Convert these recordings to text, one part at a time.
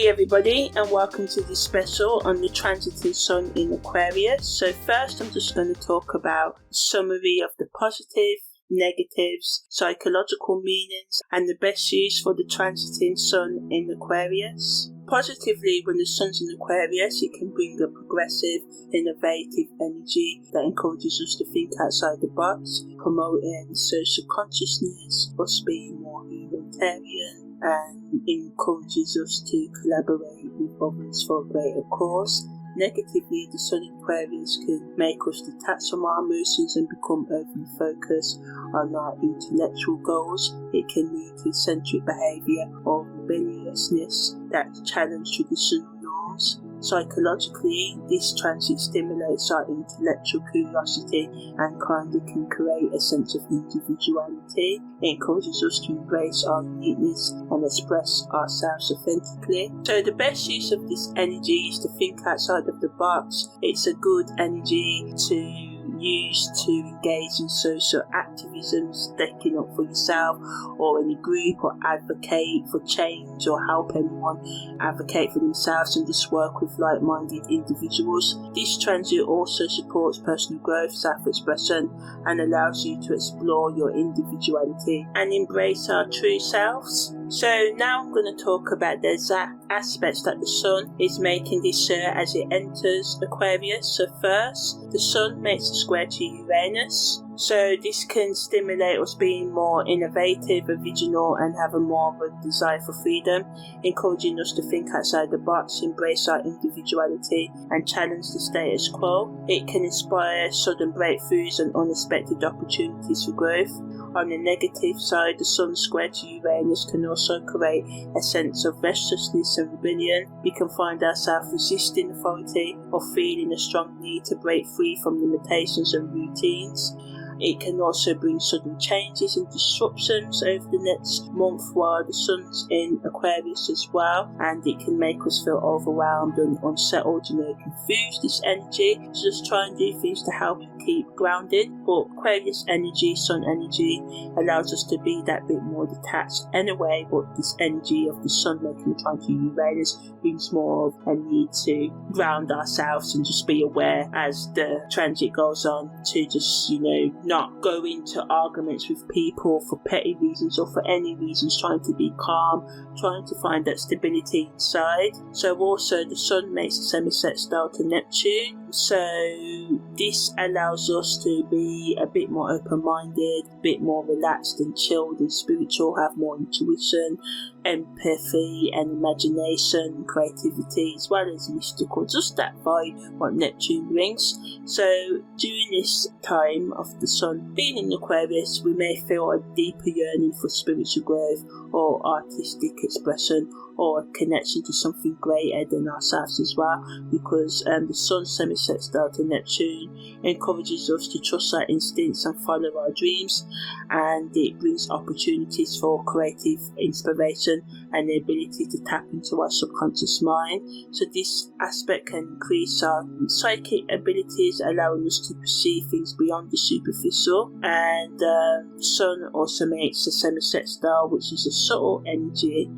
Hey everybody, and welcome to this special on the transiting sun in Aquarius. So first I'm just going to talk about a summary of the positive, negatives, psychological meanings and the best use for the transiting sun in Aquarius. Positively, when the sun's in Aquarius, it can bring a progressive, innovative energy that encourages us to think outside the box, promoting social consciousness, us being more humanitarian, and encourages us to collaborate with others for a greater cause. Negatively, the sun in Aquarius can make us detach from our emotions and become overly focused on our intellectual goals. It can lead to eccentric behaviour or rebelliousness that challenge traditional norms. Psychologically, this transit stimulates our intellectual curiosity and kindly can create a sense of individuality. It encourages us to embrace our uniqueness and express ourselves authentically. So the best use of this energy is to think outside of the box. It's a good energy to use to engage in social activism, sticking up for yourself or any group, or advocate for change or help anyone advocate for themselves and just work with like-minded individuals. This transit also supports personal growth, self-expression and allows you to explore your individuality and embrace our true selves. So now I'm going to talk about the exact aspects that the sun is making this year as it enters Aquarius. So first, the sun makes a square to Uranus. So this can stimulate us being more innovative, original and have a more of a desire for freedom, encouraging us to think outside the box, embrace our individuality and challenge the status quo. It can inspire sudden breakthroughs and unexpected opportunities for growth. On the negative side, the sun square to Uranus can also create a sense of restlessness and rebellion. We can find ourselves resisting authority or feeling a strong need to break free from limitations and routines. It can also bring sudden changes and disruptions over the next month while the sun's in Aquarius as well, and it can make us feel overwhelmed and unsettled, confused, this energy. So just try and do things to help you keep grounded. But Aquarius energy, sun energy, allows us to be that bit more detached anyway, but this energy of the sun making the trine to Uranus brings more of a need to ground ourselves and just be aware as the transit goes on to just, not go into arguments with people for petty reasons or for any reasons, trying to be calm, trying to find that stability inside. So also the sun makes a semi-sextile to Neptune, so this allows us to be a bit more open-minded, a bit more relaxed and chilled and spiritual, have more intuition, empathy and imagination, creativity as well as mystical, just that vibe what Neptune brings. So during this time of the sun being in Aquarius, we may feel a deeper yearning for spiritual growth or artistic expression or a connection to something greater than ourselves as well, because the sun semi-sextile to Neptune encourages us to trust our instincts and follow our dreams, and it brings opportunities for creative inspiration and the ability to tap into our subconscious mind. So this aspect can increase our psychic abilities, allowing us to perceive things beyond the superficial. And sun also makes a semi-sextile, which is a subtle energy,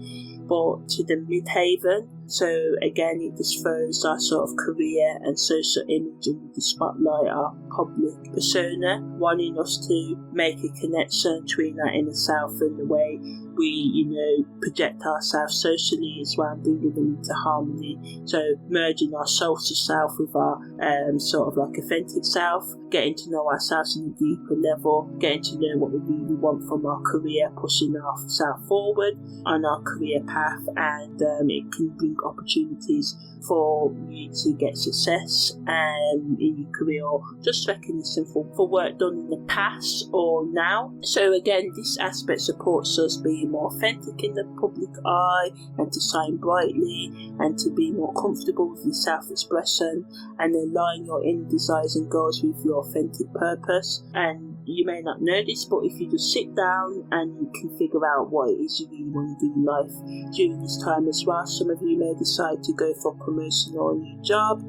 but to the midhaven. So again, it just throws our sort of career and social image into the spotlight, our public persona, wanting us to make a connection between our inner self and the way we, project ourselves socially as well, and bringing them into harmony. So merging our social self with our sort of like authentic self, getting to know ourselves on a deeper level, getting to know what we really want from our career, pushing ourselves forward on our career path, and it can bring opportunities for you to get success in your career, or just recognition for work done in the past or now. So again, this aspect supports us being more authentic in the public eye and to shine brightly and to be more comfortable with your self-expression and align your inner desires and goals with your authentic purpose. And you may not know this, but if you just sit down and you can figure out what it is you really want to do in life during this time as well. Some of you may decide to go for promotion or a new job,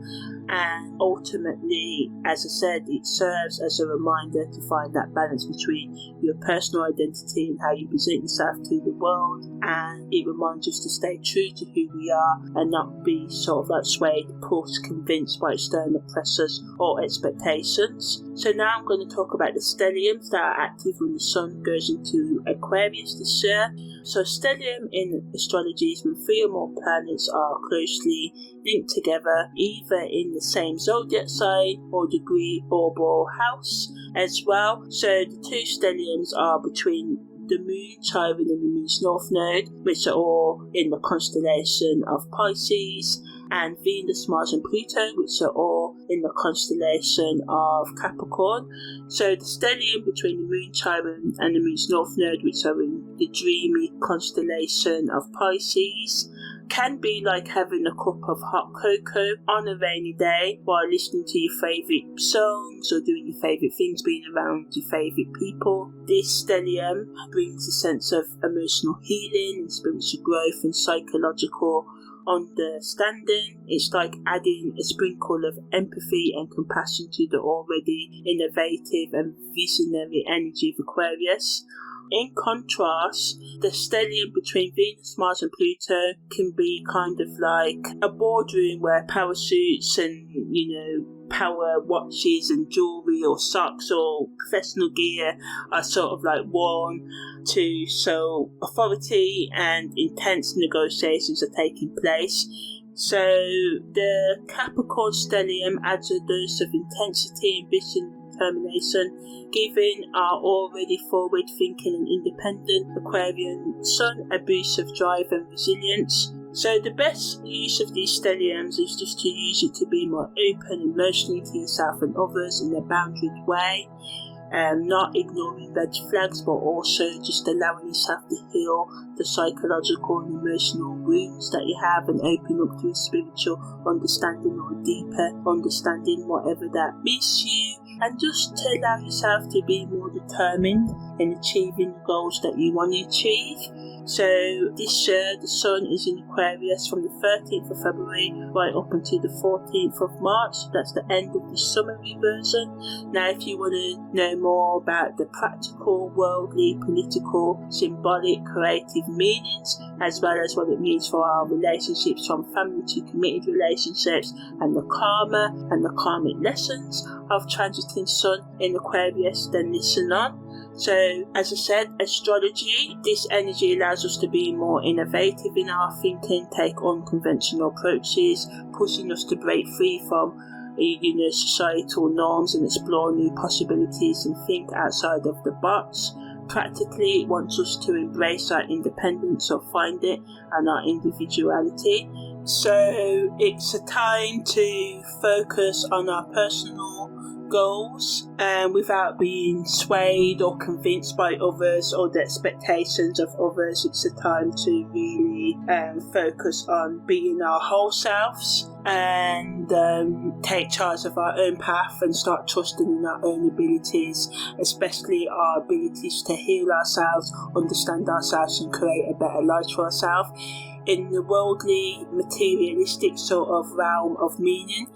and ultimately, as I said, it serves as a reminder to find that balance between your personal identity and how you present yourself to the world, and it reminds us to stay true to who we are and not be sort of like swayed, pushed, convinced by external pressures or expectations. So now I'm going to talk about the stelliums that are active when the sun goes into Aquarius this year. So stellium in astrology is when 3 or more planets are closely linked together, either in the same zodiac sign or degree orbital house as well. So the 2 stelliums are between the Moon, Chiron and the Moon's North Node, which are all in the constellation of Pisces, and Venus, Mars and Pluto, which are all in the constellation of Capricorn. So the stellium between the Moon, Chiron and the Moon's North Node, which are in the dreamy constellation of Pisces, can be like having a cup of hot cocoa on a rainy day while listening to your favourite songs or doing your favourite things, being around your favourite people. This stellium brings a sense of emotional healing and spiritual growth and psychological understanding. It's like adding a sprinkle of empathy and compassion to the already innovative and visionary energy of Aquarius. In contrast, the stellium between Venus, Mars and Pluto can be kind of like a boardroom where power suits and, power watches and jewellery or socks or professional gear are sort of like worn to show authority and intense negotiations are taking place. So the Capricorn stellium adds a dose of intensity, ambition, determination, giving our already forward-thinking and independent Aquarian sun a boost of drive and resilience. So the best use of these stelliums is just to use it to be more open emotionally to yourself and others in a boundaried way, not ignoring red flags, but also just allowing yourself to heal the psychological and emotional wounds that you have and open up to a spiritual understanding or deeper understanding, whatever that means to you, and just to allow yourself to be more determined in achieving the goals that you want to achieve. So this year the sun is in Aquarius from the 13th of February right up until the 14th of March. That's the end of the summary version. Now if you want to know more about the practical, worldly, political, symbolic, creative meanings, as well as what it means for our relationships from family to committed relationships, and the karma and the karmic lessons of transiting sun in Aquarius, then listen on. So, as I said, astrology, this energy allows us to be more innovative in our thinking, take unconventional approaches, pushing us to break free from societal norms and explore new possibilities and think outside of the box. Practically, it wants us to embrace our independence or find it and our individuality. So, it's a time to focus on our personal goals without being swayed or convinced by others or the expectations of others. It's a time to really focus on being our whole selves and take charge of our own path and start trusting in our own abilities, especially our abilities to heal ourselves, understand ourselves and create a better life for ourselves. In the worldly, materialistic sort of realm of meaning,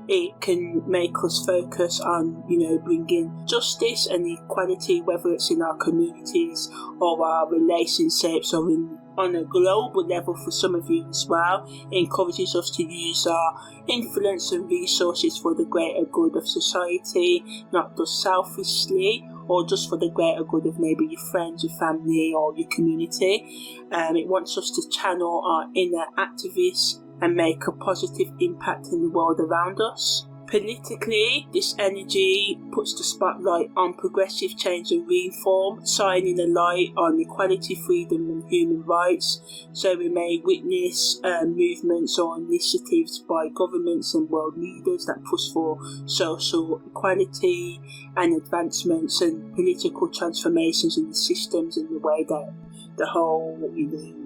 it can make us focus on, bringing justice and equality, whether it's in our communities or our relationships or on a global level for some of you as well. It encourages us to use our influence and resources for the greater good of society, not just selfishly or just for the greater good of maybe your friends, your family or your community. It wants us to channel our inner activists and make a positive impact in the world around us. Politically, this energy puts the spotlight on progressive change and reform, shining a light on equality, freedom and human rights. So we may witness movements or initiatives by governments and world leaders that push for social equality and advancements and political transformations in the systems and the way that the whole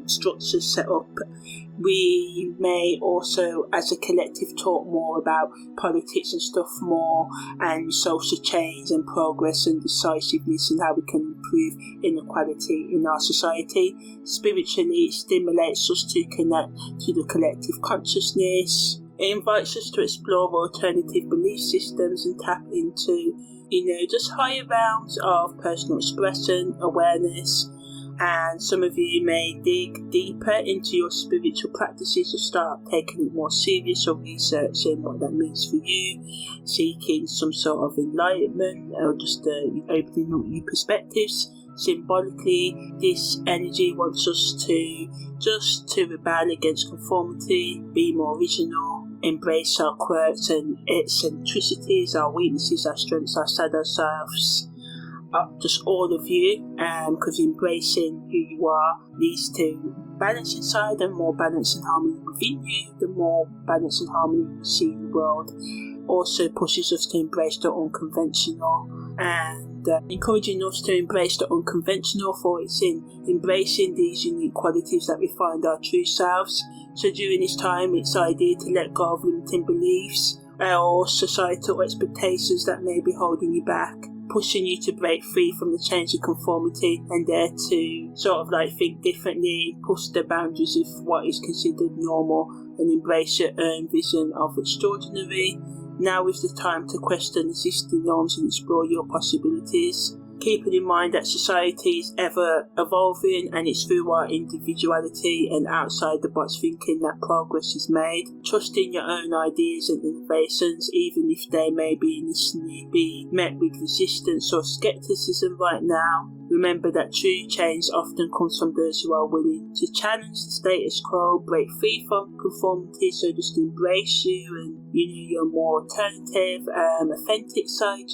structure set up. We may also, as a collective, talk more about politics and stuff more, and social change and progress and decisiveness and how we can improve inequality in our society. Spiritually, it stimulates us to connect to the collective consciousness. It invites us to explore alternative belief systems and tap into, just higher realms of personal expression, awareness, and some of you may dig deeper into your spiritual practices or start taking it more serious or researching what that means for you, seeking some sort of enlightenment or just opening up new perspectives. Symbolically, this energy wants us to rebel against conformity, be more original, embrace our quirks and eccentricities, our weaknesses, our strengths, our shadow selves, just all of you, because embracing who you are leads to balance inside, and more balance and harmony within you, the more balance and harmony you see in the world. Also pushes us to embrace the unconventional and encouraging us to embrace the unconventional, for it's in embracing these unique qualities that we find our true selves. So during this time, it's ideal to let go of limiting beliefs or societal expectations that may be holding you back, pushing you to break free from the changing conformity and dare to think differently, push the boundaries of what is considered normal and embrace your own vision of extraordinary. Now is the time to question existing norms and explore your possibilities. Keeping in mind that society is ever evolving, and it's through our individuality and outside the box thinking that progress is made. Trusting your own ideas and innovations, even if they may be initially be met with resistance or skepticism right now. Remember that true change often comes from those who are willing to challenge the status quo, break free from conformity, so just embrace you and your more alternative, authentic side,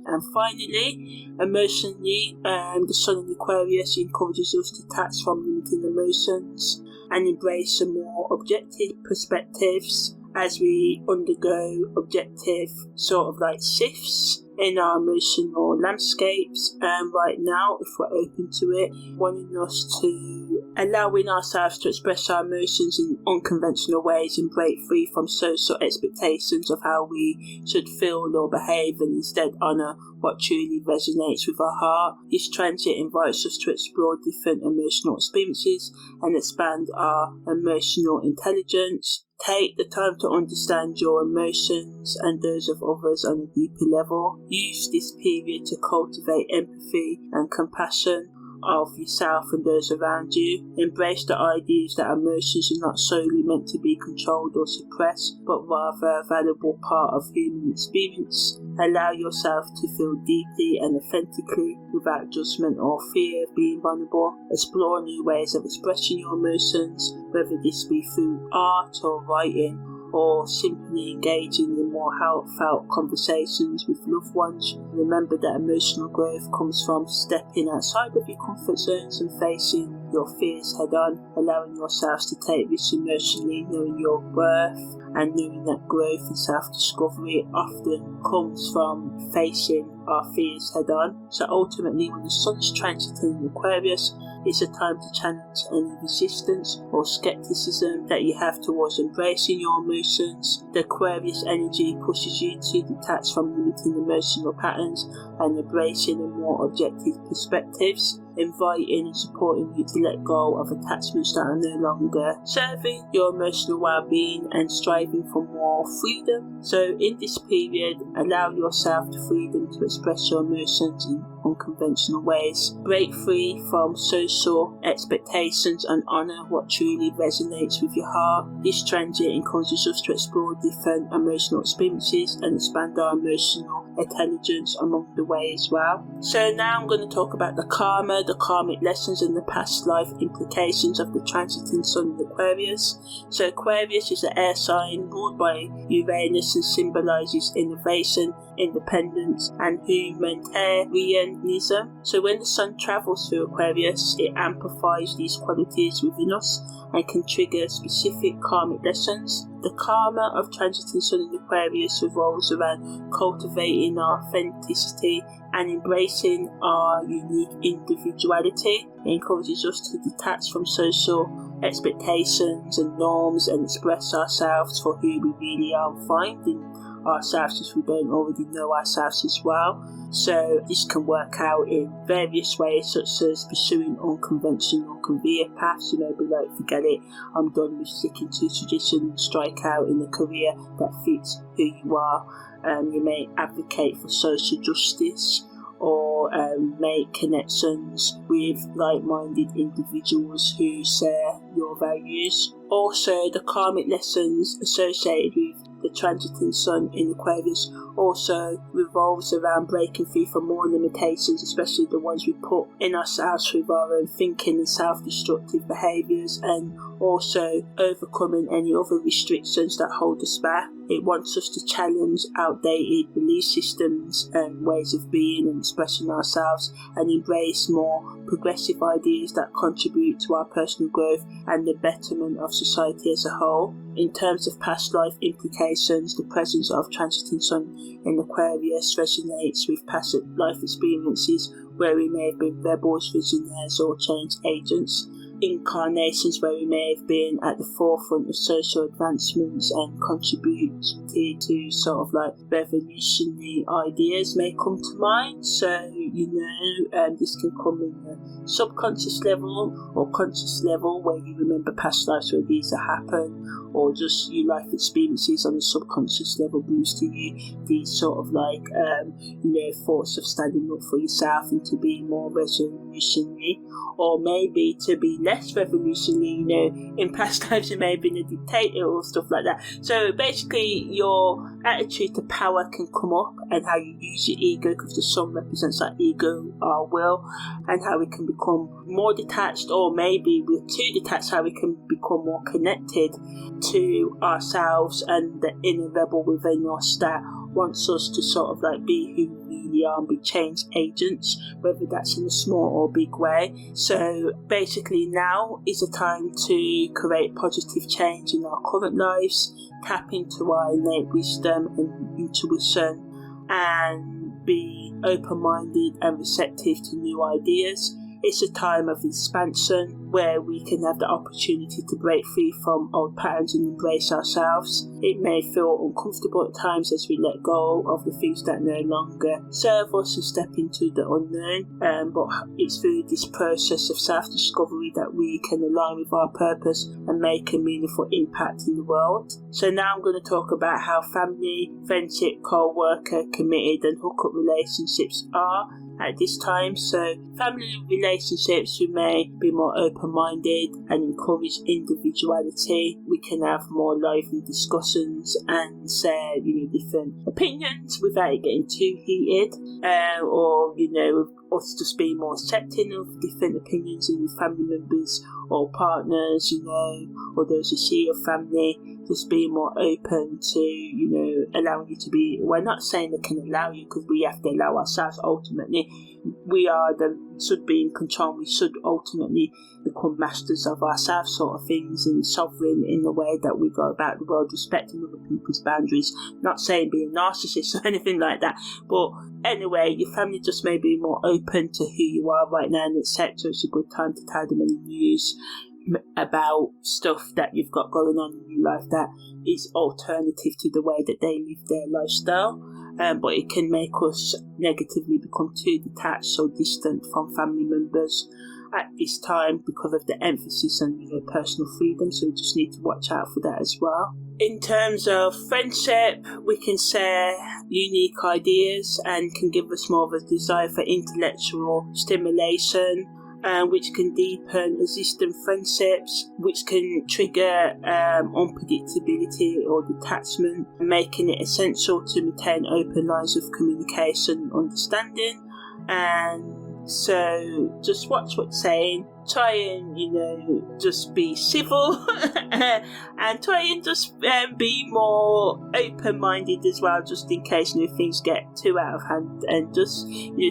And finally, emotionally, the Sun in Aquarius encourages us to detach from limiting emotions and embrace some more objective perspectives as we undergo objective shifts in our emotional landscapes. And right now, if we're open to it, wanting us to allowing ourselves to express our emotions in unconventional ways and break free from social expectations of how we should feel or behave, and instead honour what truly resonates with our heart. This transit invites us to explore different emotional experiences and expand our emotional intelligence. Take the time to understand your emotions and those of others on a deeper level. Use this period to cultivate empathy and compassion of yourself and those around you. Embrace the ideas that emotions are not solely meant to be controlled or suppressed, but rather a valuable part of human experience. Allow yourself to feel deeply and authentically without judgment or fear of being vulnerable. Explore new ways of expressing your emotions, whether this be through art or writing, or simply engaging in more heartfelt conversations with loved ones. Remember that emotional growth comes from stepping outside of your comfort zones and facing your fears head on, allowing yourselves to take risks emotionally, knowing your worth and knowing that growth and self-discovery often comes from facing our fears head on. So ultimately, when the Sun's transiting in Aquarius, it's a time to challenge any resistance or skepticism that you have towards embracing your emotions. The Aquarius energy pushes you to detach from limiting emotional patterns and embracing a more objective perspectives, inviting and supporting you to let go of attachments that are no longer serving your emotional well-being and striving for more freedom. So in this period, allow yourself the freedom to express your emotions in unconventional ways. Break free from social expectations and honour what truly resonates with your heart. This transit encourages us to explore different emotional experiences and expand our emotional intelligence along the way as well. So now I'm going to talk about the karma, the karmic lessons and the past life implications of the transiting Sun in Aquarius. So Aquarius is an air sign ruled by Uranus and symbolises innovation, independence and humanitarianism. So when the Sun travels through Aquarius, it amplifies these qualities within us and can trigger specific karmic lessons. The karma of transiting Sun in Aquarius revolves around cultivating our authenticity and embracing our unique individuality. It encourages us to detach from social expectations and norms and express ourselves for who we really are, finding ourselves if we don't already know ourselves as well. So this can work out in various ways, such as pursuing unconventional career paths. You may be like, forget it, I'm done with sticking to tradition, and strike out in a career that fits who you are. You may advocate for social justice, or make connections with like-minded individuals who share your values. Also, the karmic lessons associated with the transiting sun in Aquarius also revolves around breaking free from more limitations, especially the ones we put in ourselves with our own thinking and self-destructive behaviours, and also overcoming any other restrictions that hold us back. It wants us to challenge outdated belief systems and ways of being and expressing ourselves, and embrace more progressive ideas that contribute to our personal growth and the betterment of society as a whole. In terms of past life implications, the presence of transiting sun in Aquarius resonates with past life experiences where we may have been rebels, visionaries, or change agents. Incarnations where we may have been at the forefront of social advancements and contributed to sort of like revolutionary ideas may come to mind. So, this can come in the subconscious level or conscious level, where you remember past lives where these have happened, or just your life experiences on the subconscious level brings to you these sort of like thoughts of standing up for yourself and to be more revolutionary, or maybe to be less revolutionary. In past lives you may have been a dictator or stuff like that. So basically your attitude to power can come up, and how you use your ego, because the sun represents that ego, our will, and how we can become more detached, or maybe we're too detached, how we can become more connected to ourselves and the inner rebel within us that wants us to sort of like be who we really are and be change agents, whether that's in a small or big way. So basically now is a time to create positive change in our current lives, tap into our innate wisdom and intuition, and be open-minded and receptive to new ideas. It's a time of expansion where we can have the opportunity to break free from old patterns and embrace ourselves. It may feel uncomfortable at times as we let go of the things that no longer serve us and step into the unknown, but it's through this process of self-discovery that we can align with our purpose and make a meaningful impact in the world. So now I'm going to talk about how family, friendship, co-worker, committed and hookup relationships are at this time. So family relationships, we may be more open-minded and encourage individuality. We can have more lively discussions and share different opinions without it getting too heated, or us just being more accepting of different opinions in family members or partners, or those who see your family, just being more open to, allowing you to be, we're not saying they can allow you, because we have to allow ourselves ultimately. We should be in control, we should ultimately become masters of ourselves sort of things, and sovereign in the way that we go about the world, respecting other people's boundaries. Not saying being narcissists or anything like that, but anyway, your family just may be more open to who you are right now and etc. It's a good time to tell them any news about stuff that you've got going on in your life that is alternative to the way that they live their lifestyle. But it can make us negatively become too detached or distant from family members at this time because of the emphasis on personal freedom, so we just need to watch out for that as well. In terms of friendship, we can share unique ideas and can give us more of a desire for intellectual stimulation, which can deepen existing friendships, which can trigger unpredictability or detachment, making it essential to maintain open lines of communication and understanding. And so just watch what's saying, try and just be civil and try and just be more open-minded as well, just in case things get too out of hand, and just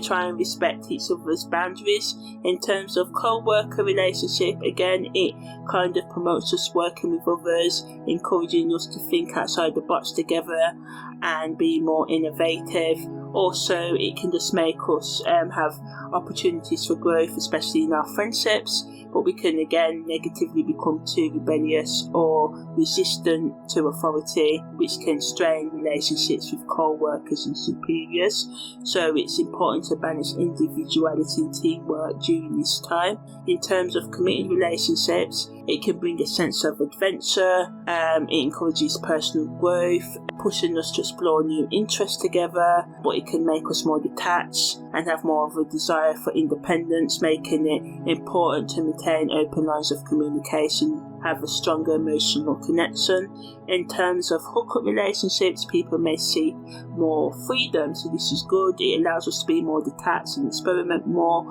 try and respect each other's boundaries. In terms of co-worker relationship, again, it kind of promotes us working with others, encouraging us to think outside the box together and be more innovative. Also, it can just make us have opportunities for growth, especially in our friendships, but we can again negatively become too rebellious or resistant to authority, which can strain relationships with co-workers and superiors. So it's important to balance individuality and teamwork during this time. In terms of committed relationships, it can bring a sense of adventure, it encourages personal growth, pushing us to explore new interests together, but it can make us more detached and have more of a desire for independence, making it important to maintain open lines of communication, have a stronger emotional connection. In terms of hookup relationships, people may seek more freedom, so this is good. It allows us to be more detached and experiment more,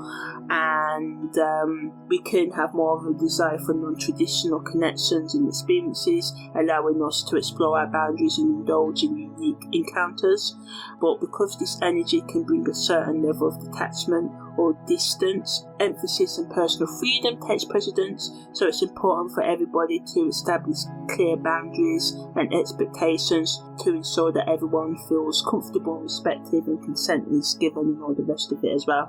and we can have more of a desire for non-traditional connections and experiences, allowing us to explore our boundaries and indulge in unique encounters. But because this energy can bring a certain level of detachment or distance, emphasis on personal freedom takes precedence, so it's important for everybody to establish clear boundaries and expectations to ensure that everyone feels comfortable, respected, and consent is given, and all the rest of it as well.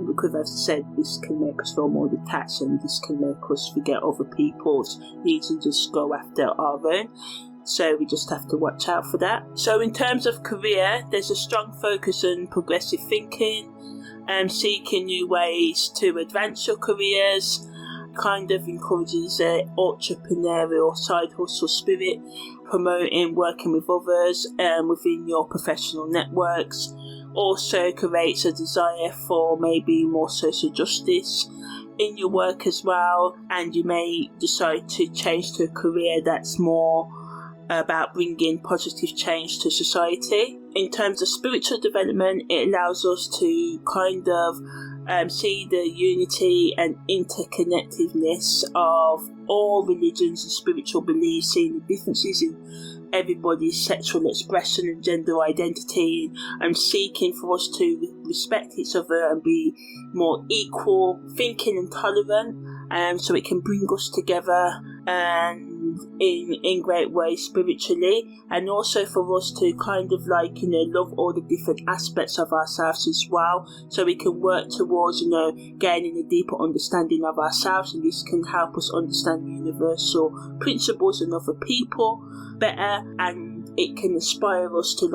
Because as I said, this can make us feel more detached, and this can make us forget other people's needs and just go after our own. So we just have to watch out for that. So in terms of career, there's a strong focus on progressive thinking, seeking new ways to advance your careers, kind of encourages an entrepreneurial side hustle spirit, promoting working with others within your professional networks. Also creates a desire for maybe more social justice in your work as well, and you may decide to change to a career that's more about bringing positive change to society. In terms of spiritual development, it allows us to kind of see the unity and interconnectedness of all religions and spiritual beliefs, seeing the differences in everybody's sexual expression and gender identity, and seeking for us to respect each other and be more equal, thinking and tolerant, so it can bring us together and in great ways spiritually, and also for us to kind of like, love all the different aspects of ourselves as well, so we can work towards, gaining a deeper understanding of ourselves, and this can help us understand universal principles and other people better, and it can inspire us to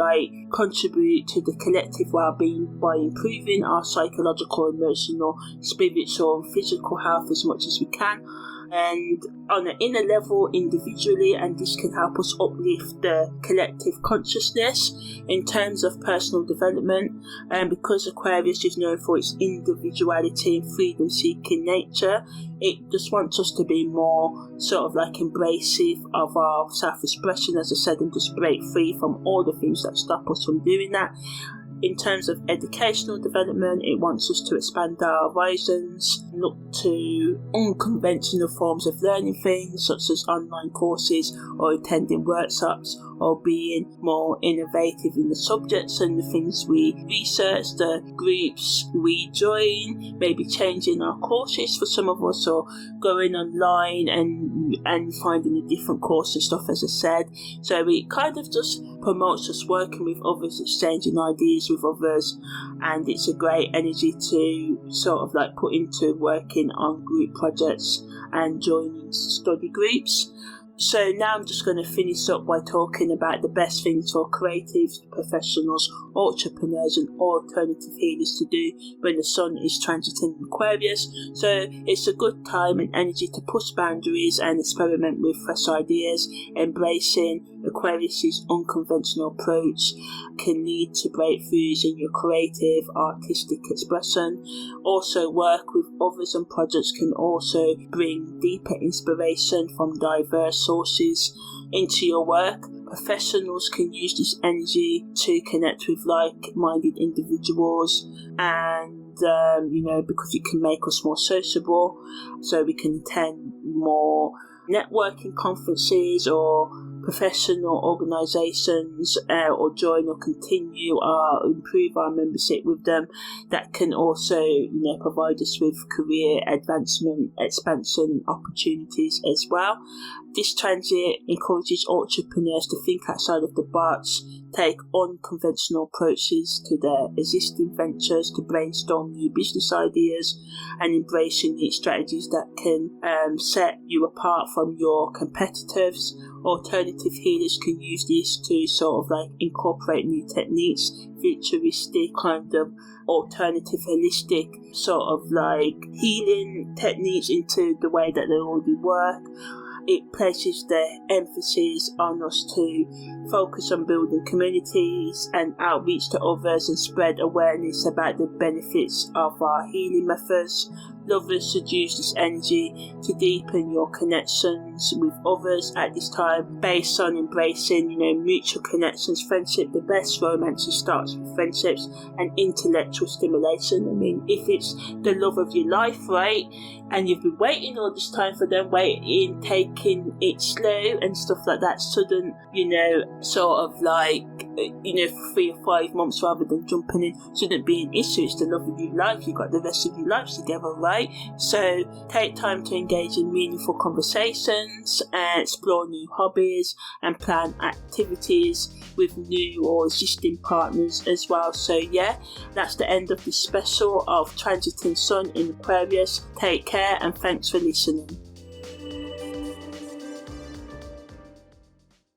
contribute to the collective well-being by improving our psychological, emotional, spiritual and physical health as much as we can, and on an inner level individually, and this can help us uplift the collective consciousness in terms of personal development. And because Aquarius is known for its individuality and freedom-seeking nature, it just wants us to be more sort of embracive of our self-expression, as I said, and just break free from all the things that stop us from doing that. In terms of educational development, it wants us to expand our horizons, look to unconventional forms of learning things, such as online courses or attending workshops, or being more innovative in the subjects and the things we research, the groups we join, maybe changing our courses for some of us, or going online and finding a different course and stuff, as I said. So it kind of just promotes us working with others, exchanging ideas with others, and it's a great energy to sort of put into working on group projects and joining study groups. So now I'm just going to finish up by talking about the best things for creatives, professionals, entrepreneurs and alternative healers to do when the sun is transiting Aquarius. So it's a good time and energy to push boundaries and experiment with fresh ideas. Embracing Aquarius's unconventional approach can lead to breakthroughs in your creative, artistic expression. Also, work with others and projects can also bring deeper inspiration from diverse sources into your work. Professionals can use this energy to connect with like-minded individuals, and because it can make us more sociable, so we can attend more networking conferences or professional organisations, or join or continue or improve our membership with them. That can also provide us with career advancement, expansion and opportunities as well. This transit encourages entrepreneurs to think outside of the box, take unconventional approaches to their existing ventures, to brainstorm new business ideas, and embrace unique strategies that can set you apart from your competitors. Alternative healers can use this to sort of like incorporate new techniques, futuristic kind of alternative holistic sort of like healing techniques into the way that they already work. It places the emphasis on us to focus on building communities and outreach to others and spread awareness about the benefits of our healing methods. Lovers should use this energy to deepen your connections with others at this time, based on embracing, mutual connections, friendship. The best romance starts with friendships and intellectual stimulation. I mean, if it's the love of your life, right, and you've been waiting all this time for them, waiting, taking it slow and stuff like that, sudden, sort of like, for 3 or 5 months rather than jumping in, shouldn't be an issue. It's the love of your life. You've got the rest of your life together, right? So take time to engage in meaningful conversations and explore new hobbies and plan activities with new or existing partners as well. So yeah, that's the end of this special of Transiting Sun in Aquarius. Take care and thanks for listening.